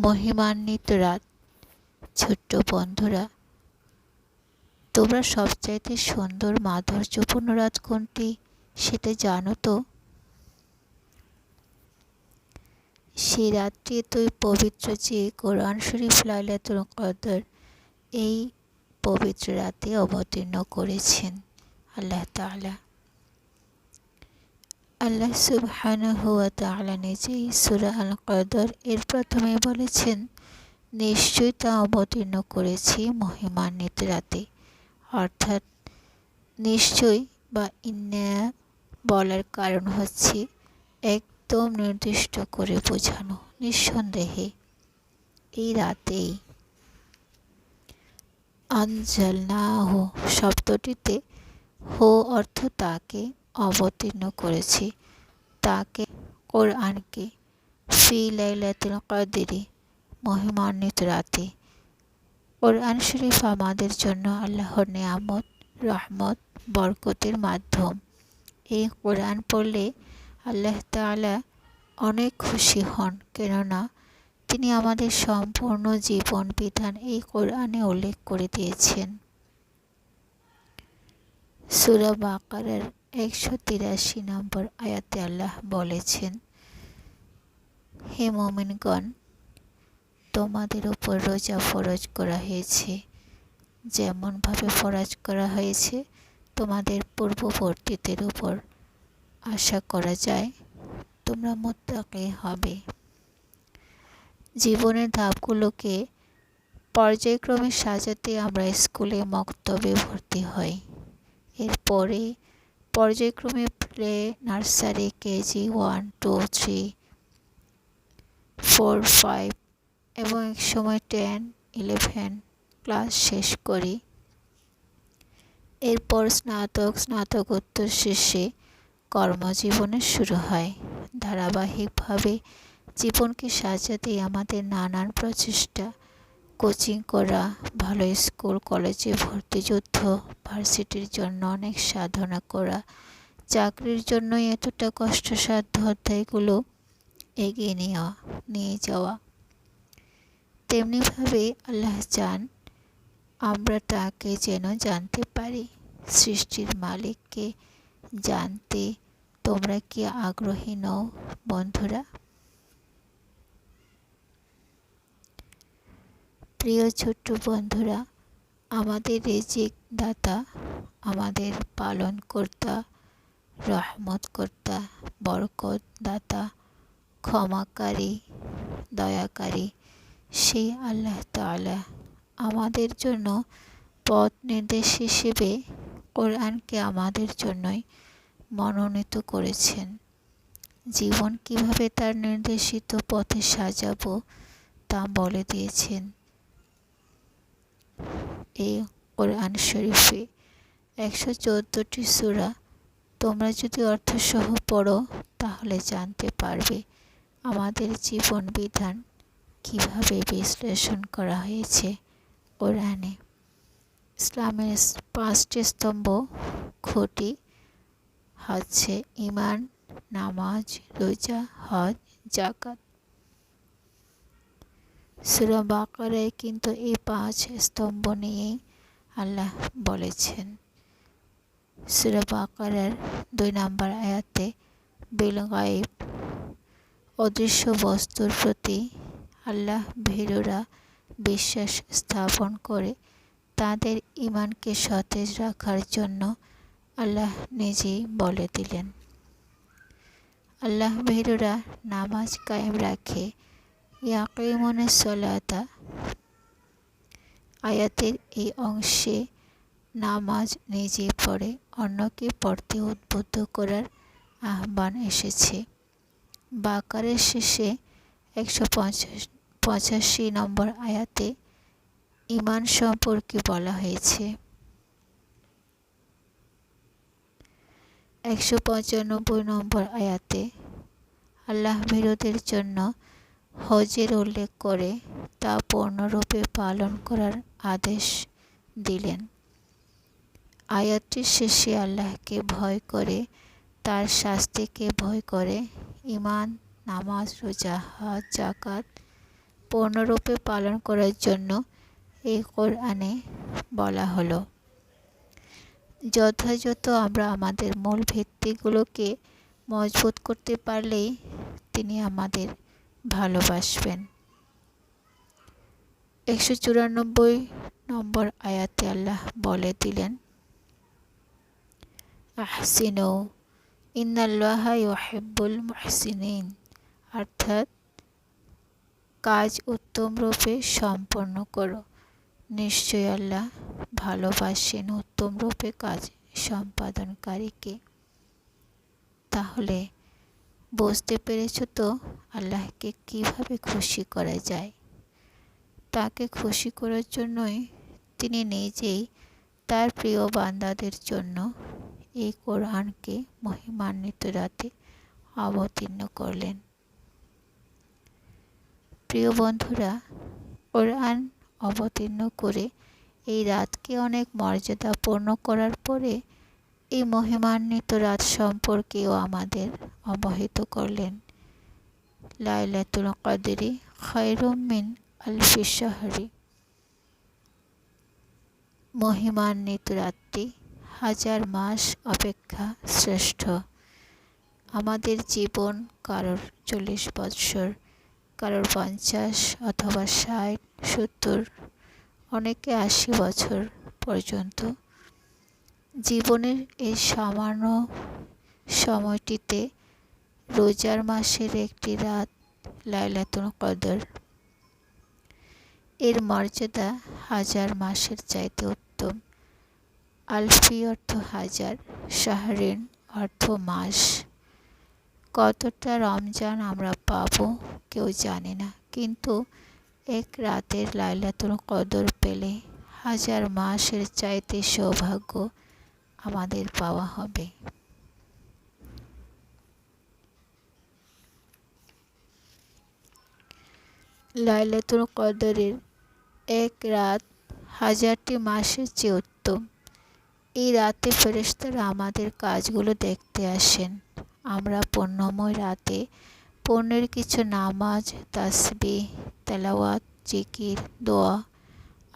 মহিমান্বিত রাত। ছোট্ট বন্ধুরা, তোমরা সবচাইতে সুন্দর মাধুর্যপূর্ণ রাত কোনটি সেটা জানো তো? সেই রাতটি এতই পবিত্র যে কোরআন শরীফ লাইলাতুল কদর এই পবিত্র রাতে অবতীর্ণ করেছেন আল্লাহ তাআলা। আল্লাহ সুবহানাহু ওয়া তাআলা নিজেই সূরা আল কদর এর প্রথমে বলেছেন, নিশ্চয়ই তা অবতীর্ণ করেছি মহিমান্বিত রাতে। অর্থাৎ নিশ্চয়ই বা ইন্না বলার কারণ হচ্ছে একদম নির্দিষ্ট করে বোঝানো, নিঃসন্দেহে এই রাতেই। আনজালনাহু শব্দটিতে হো অর্থ তাকে অবতীর্ণ করেছি, তাকে কোরআনকে, ফি লাইলাতুল কদরি মহিমান্বিত রাতে। কোরআন শরীফ আমাদের জন্য আল্লাহর নেয়ামত, রহমত, বরকতের মাধ্যম। এই কোরআন পড়লে আল্লাহ তাআলা অনেক খুশি হন, কেননা তিনি আমাদের সম্পূর্ণ জীবন বিধান এই কোরআনে উল্লেখ করে দিয়েছেন। সূরা বাকারার 183 নম্বর আয়াতে আল্লাহ বলেছেন, হে মুমিনগণ, তোমাদের উপর রোজা ফরজ করা হয়েছে যেমনভাবে ফরজ করা হয়েছে তোমাদের পূর্ববর্তীদের উপর। আশা করা যায় তোমরা মুত্তাকি হবে। জীবনের ধাপগুলোকে পর্যায়ক্রমে সাজাতে আমরা স্কুলে মক্তবে ভর্তি হই। এরপরে পর্যায়ক্রমে প্লে, নার্সারি, কেজি 1, 2, 3, 4, 5 এবং একসময় 10, 11 ক্লাস শেষ করি। এরপর স্নাতক, স্নাতকোত্তর শেষে কর্মজীবনে শুরু হয়। ধারাবাহিকভাবে জীবনকে সাজাতে আমাদের নানান প্রচেষ্টা, কোচিং করা, ভালো স্কুল কলেজে ভর্তি, যুদ্ধ, ভার্সিটির জন্য অনেক সাধনা করা, চাকরির জন্য এতটা কষ্টসাধ্য অধ্যায়গুলো এগিয়ে নিয়ে যাওয়া। তেমনিভাবে আল্লাহ চান আমরা তাকে যেন জানতে পারি। সৃষ্টির মালিককে জানতে তোমরা কি আগ্রহী নও বন্ধুরা? প্রিয় ছোট্ট বন্ধুরা, আমাদের রিজিক দাতা, আমাদের পালনকর্তা, রহমতকর্তা, বরকত দাতা, ক্ষমাকারী, দয়াকারী সেই আল্লাহ তাআলা আমাদের জন্য পথ নির্দেশ হিসেবে কোরআনকে আমাদের জন্যই মনোনীত করেছেন। জীবন কিভাবে তার নির্দেশিত পথে সাজাবো তা বলে দিয়েছেন এই কোরআন শরীফে। 114টি সূরা তোমরা যদি অর্থসহ পড়ো তাহলে জানতে পারবে আমাদের জীবন বিধান কিভাবে বিশ্লেষণ করা হয়েছে কোরআনে। ইসলামের 5টি স্তম্ভ খুঁটি হচ্ছে ঈমান, নামাজ, রোজা, হজ, যাকাত। সূরা বাকারায় কিন্তু এই 5 স্তম্ভ নিয়েই আল্লাহ বলেছেন। সূরা বাকারার 2 নম্বর আয়াতে বিল গায়ব অদৃশ্য বস্তুর প্রতি আল্লাহ ভীরুরা বিশ্বাস স্থাপন করে তাদের ঈমানকে সতেজ রাখার জন্য আল্লাহ নিজেই বলে দিলেন। আল্লাহ ভীরুরা নামাজ কায়েম রাখে, ইয়াকিমুনাস সালাতা। আয়াতের এই অংশে নামাজ নিজে পড়ে অন্যকে পড়তে উদ্বুদ্ধ করার আহ্বান এসেছে। বাকারের শেষে 185 নম্বর আয়াতে ঈমান সম্পর্কে বলা হয়েছে। 195 নম্বর আয়াতে আল্লাহ ভীরুদের জন্য হজের উল্লেখ করে তা পূর্ণরূপে পালন করার আদেশ দিলেন। আয়াতটির শেষে আল্লাহকে ভয় করে, তার শাস্তিকে ভয় করে ঈমান, নামাজ, রোজা, হজ, যাকাত পূর্ণরূপে পালন করার জন্য এই কোরআনে বলা হলো। যথাযথ আমরা আমাদের মূল ভিত্তিগুলোকে মজবুত করতে পারলেই তিনি আমাদের ভালোবাসবেন। 194 নম্বর আয়াতে আল্লাহ বলে দিলেন, আহসিনু ইন্নাল্লাহা ইউহিব্বুল মুহসিনিন, অর্থাৎ কাজ উত্তম রূপে সম্পন্ন করো, নিশ্চয়ই আল্লাহ ভালোবাসেন উত্তম রূপে কাজ সম্পাদনকারীকে। তাহলে বুঝতে পেরেছ তো আল্লাহকে কিভাবে খুশি করা যায়। তাকে খুশি করার জন্যই তিনি নিজেই তার প্রিয় বান্দাদের জন্য এই কোরআনকে মহিমান্বিত রাতে অবতীর্ণ করলেন। প্রিয় বন্ধুরা, কোরআন অবতীর্ণ করে এই রাতকে অনেক মর্যাদাপূর্ণ করার পরে এই মহিমান্বিত রাত সম্পর্কেও আমাদের অবহিত করলেন। লাইলাতুল কদরি খায়রুম মিন আলফি শাহরি, মহিমান্বিত রাতটি 1000 মাস অপেক্ষা শ্রেষ্ঠ। আমাদের জীবন কারোর 40 বৎসর, কারোর 50 অথবা 60, 70, অনেকে 80 বছর পর্যন্ত। জীবনের এই সামান্য সময়টিতে রোজার মাসের একটি রাত লাইলাতুল কদর, এর মর্যাদা 1000 মাসের চাইতে উত্তম। আলফি অর্থ 1000, শাহরিন অর্থ মাস। কতটা রমজান আমরা পাবো কেউ জানে না, কিন্তু এক রাতের লাইলাতুল কদর পেলে 1000 মাসের চাইতে সৌভাগ্য আমাদের পাওয়া হবে। লাইলাতুল কদরের এক রাত 1000টি মাসের চেয়ে উত্তম। এই রাতে ফেরেশতারা আমাদের কাজগুলো দেখতে আসেন। আমরা পুণ্যময় রাতে পুণ্যের কিছু নামাজ, তাসবিহ, তেলাওয়াত, জিকির, দোয়া,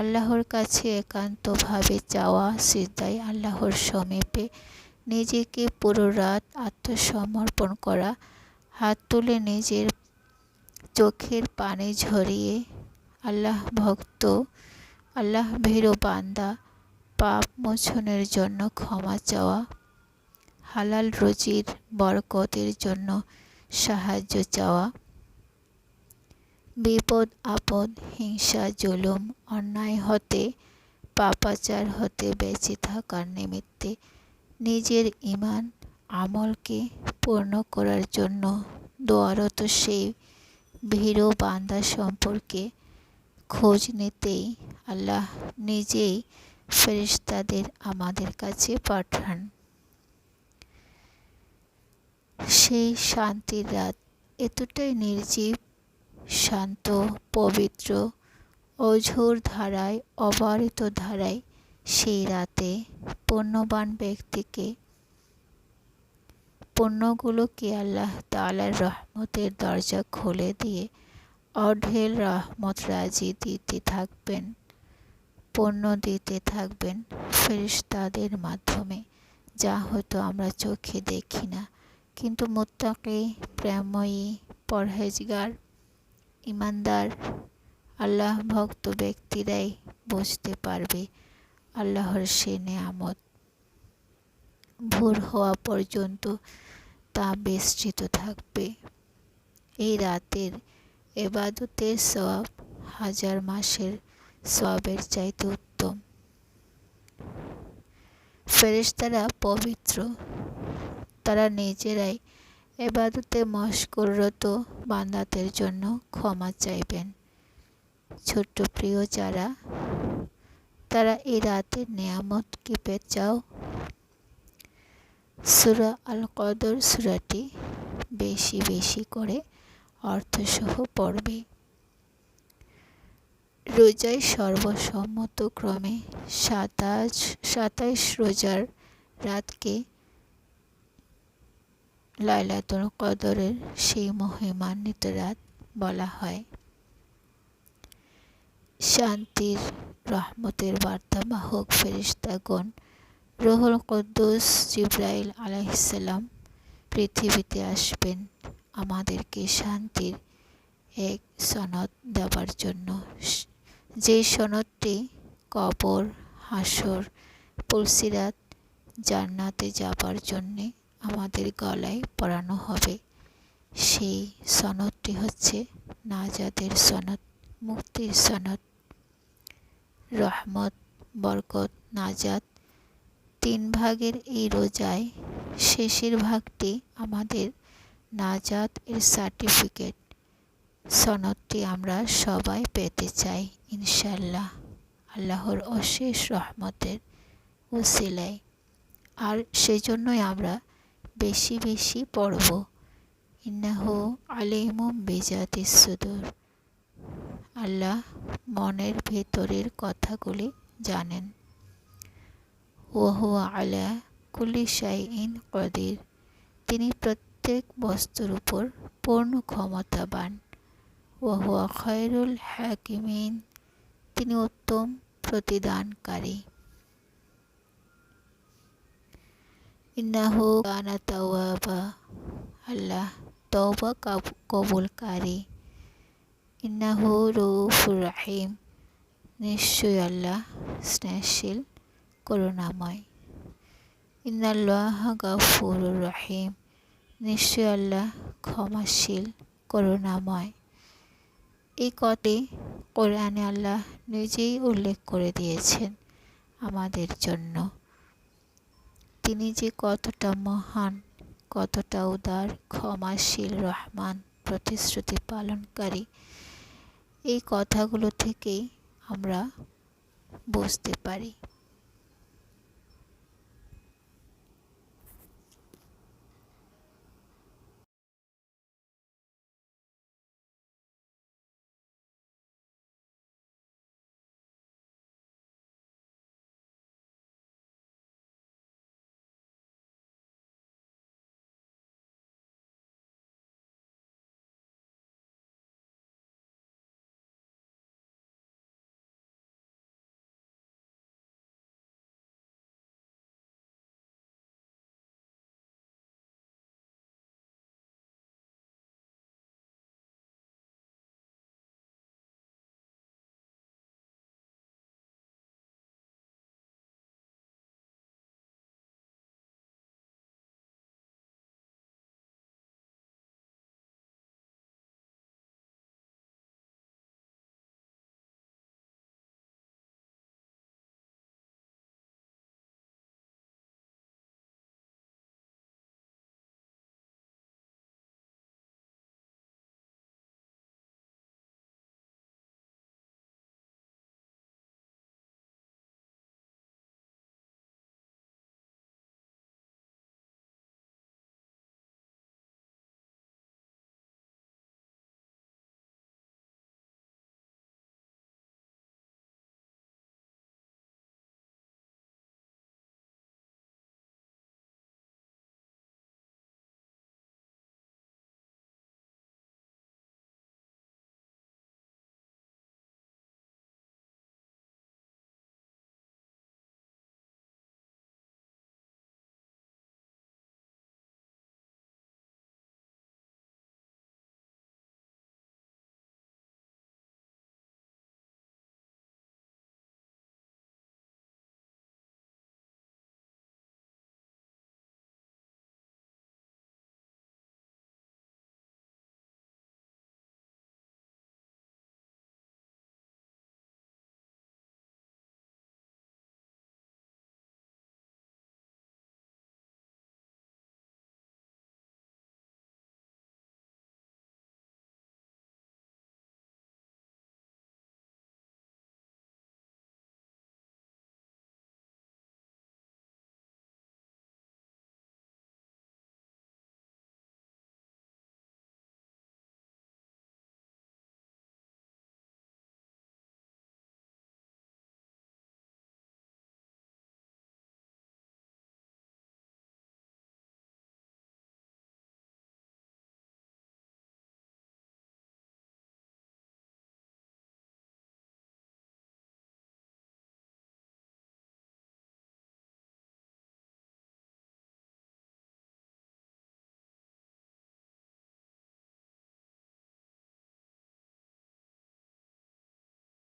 আল্লাহর কাছে একান্তভাবে চাওয়া, সিজদায় আল্লাহর সমীপে নিজেকে পুরো রাত আত্মসমর্পণ করা, হাত তুলে নিজের চোখের পানি ঝরিয়ে আল্লাহ ভীরু বান্দা পাপ মোচনের জন্য ক্ষমা চাওয়া, হালাল রুজির বরকতের জন্য সাহায্য চাওয়া, বিপদ আপদ, হিংসা, জুলুম, অন্যায় হতে, পাপাচার হতে বেঁচে থাকার নিমিত্তে নিজের ঈমান আমলকে পূর্ণ করার জন্য দোয়ারত সেই ভীরু বান্দা সম্পর্কে খোঁজ নিতেই আল্লাহ নিজেই ফেরেশতাদের আমাদের কাছে পাঠান। সেই শান্তির রাত এতটাই নির্জীব, শান্ত, পবিত্র, অঝোর ধারায়, অবারিত ধারায় সেই রাতে পুণ্যবান ব্যক্তিকে পুণ্যগুলোকে আল্লাহ তাআলার রহমতের দরজা খুলে দিয়ে অঢেল রহমত রাজি দিতে থাকবেন, পুণ্য দিতে থাকবেন ফেরেশতাদের মাধ্যমে, যা হয়তো আমরা চোখে দেখি না, কিন্তু মুত্তাকি, প্রেমময়ী, পরহেজগার, ইমানদার, আল্লাহ ভক্ত ব্যক্তিরাই বুঝতে পারবে আল্লাহর সে নেয়ামত। ভোর হওয়া পর্যন্ত তা বিস্তৃত থাকবে। এই রাতের ইবাদতের সওয়াব 1000 মাসের সওয়াবের চাইতে উত্তম। ফেরেশতারা পবিত্র, তারা নিজেরাই ইবাদতে মশগুলরত বান্দাদের জন্য ক্ষমা চাইবেন। ছোট্ট প্রিয় যারা, তারা এই রাতের নেয়ামত কি পেতে চাও? সূরা আল কদর সূরাটি বেশি বেশি করে অর্থসহ পড়বে। রোজায় সর্বসম্মতক্রমে 27 রোজার রাতকে লাইলাতুল কদরের সেই মহিমান্বিত রাত বলা হয়। শান্তির রহমতের বার্তাবাহক ফেরেশতাগণ রুহুল কুদ্দুস জিবরাইল আলাইহিসসালাম পৃথিবীতে আসবেন আমাদেরকে শান্তির এক সনদ দেবার জন্য, যে সনদটি কবর, হাসর, পুলসিরাত, জান্নাতে যাবার জন্যে আমাদের গলায় পরানো হবে। সেই সনদটি হচ্ছে নাজাতের সনদ, মুক্তির সনদ। রহমত, বরকত, নাজাত 3 ভাগের এই রোজায় শেষের ভাগটি আমাদের নাজাত এর সার্টিফিকেট। সনদটি আমরা সবাই পেতে চাই ইনশাআল্লাহ, আল্লাহর অশেষ রহমতের উসিলায়। আর সেজন্যই আমরা বেশি বেশি পড়ব। ইন্নাহু আলিমুম বিজাতিস সুদূর। আল্লাহ মনের ভেতরের কথাগুলি জানেন। ওয়া হুয়া আলা কুল্লি শাইইন কদির। তিনি প্রত্যেক বস্তুর উপর পূর্ণ ক্ষমতাবান। ওয়া হুয়া খায়রুল হাকিমিন। তিনি উত্তম প্রতিদানকারী। ইন্নাহু কানা তাওয়াবা। আল্লাহ তওবা কবুলকারী। ইন্নাহু রউফুর রহিম। নিশ্চয় আল্লাহ স্নেহশীল করুণাময়। ইন্নাল্লাহা গাফুরুর রহিম। নিশ্চয় আল্লাহ ক্ষমাশীল করুণাময়। এই কথাটি কোরআনে আল্লাহ নিজেই উল্লেখ করে দিয়েছেন আমাদের জন্য। তিনি যে কতটা মহান, কতটা উদার, ক্ষমাশীল, রহমান, প্রতিশ্রুতি পালনকারী, এই কথাগুলো থেকেই আমরা বুঝতে পারি।